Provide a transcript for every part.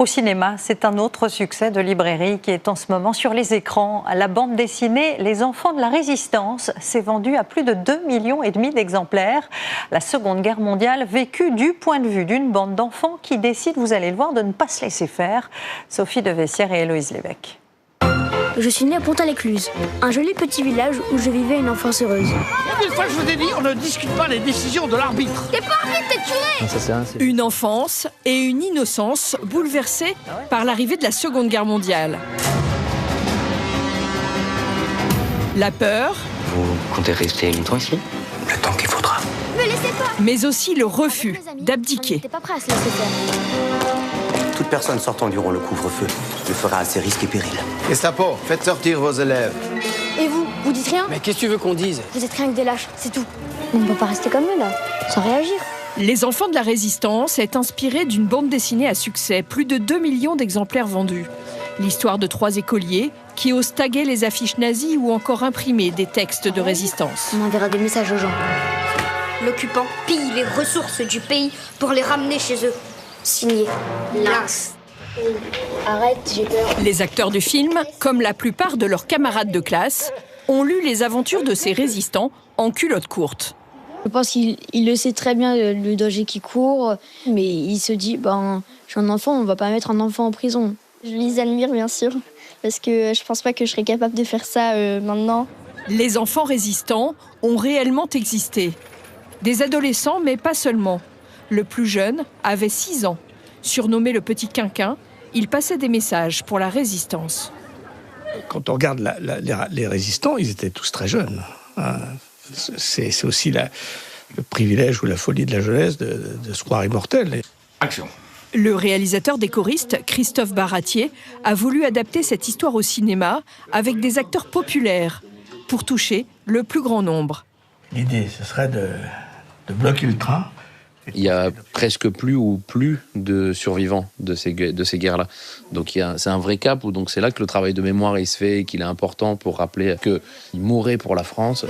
Au cinéma, c'est un autre succès de librairie qui est en ce moment sur les écrans. La bande dessinée Les Enfants de la Résistance s'est vendue à plus de 2,5 millions d'exemplaires. La Seconde Guerre mondiale vécue du point de vue d'une bande d'enfants qui décide, vous allez le voir, de ne pas se laisser faire. Sophie de Vessières et Héloïse Lévesque. Je suis née à Pont-à-l'Écluse, un joli petit village où je vivais une enfance heureuse. Une fois que je vous ai dit, on ne discute pas les décisions de l'arbitre. T'es pas arrêté, t'es tué! Une enfance et une innocence bouleversées par l'arrivée de la Seconde Guerre mondiale. La peur. Vous comptez rester longtemps ici? Le temps qu'il faudra. Me laissez pas! Mais aussi le refus d'abdiquer. T'es pas prêt à se laisser faire. Toute personne sortant durant le couvre-feu le fera à ses risques et périls. Gestapo, faites sortir vos élèves. Et vous, vous dites rien? Mais qu'est-ce que tu veux qu'on dise? Vous êtes rien que des lâches, c'est tout. On ne peut pas rester comme eux là, sans réagir. Les Enfants de la Résistance est inspiré d'une bande dessinée à succès, plus de 2 millions d'exemplaires vendus. L'histoire de 3 écoliers qui osent taguer les affiches nazies ou encore imprimer des textes de résistance. On enverra des messages aux gens. L'occupant pille les ressources du pays pour les ramener chez eux. Signé Lynx. Arrête, j'ai peur. Les acteurs du film, comme la plupart de leurs camarades de classe, ont lu les aventures de ces résistants en culotte courte. Je pense qu'il le sait très bien, le danger qui court, mais il se dit, je suis un enfant, on va pas mettre un enfant en prison. Je les admire bien sûr, parce que je pense pas que je serais capable de faire ça maintenant. Les enfants résistants ont réellement existé. Des adolescents, mais pas seulement. Le plus jeune avait 6 ans. Surnommé le petit quinquin, il passait des messages pour la résistance. Quand on regarde les résistants, ils étaient tous très jeunes. C'est aussi le privilège ou la folie de la jeunesse de se croire immortel. Action. Le réalisateur des choristes, Christophe Baratier, a voulu adapter cette histoire au cinéma avec des acteurs populaires pour toucher le plus grand nombre. L'idée, ce serait de bloquer le train. Il y a presque plus de survivants de ces guerres-là. Donc c'est un vrai cap, où donc c'est là que le travail de mémoire il se fait et qu'il est important pour rappeler qu'ils mouraient pour la France.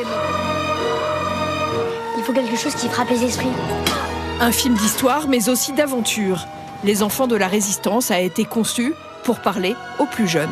Il faut quelque chose qui frappe les esprits. Un film d'histoire, mais aussi d'aventure. Les Enfants de la Résistance a été conçu pour parler aux plus jeunes.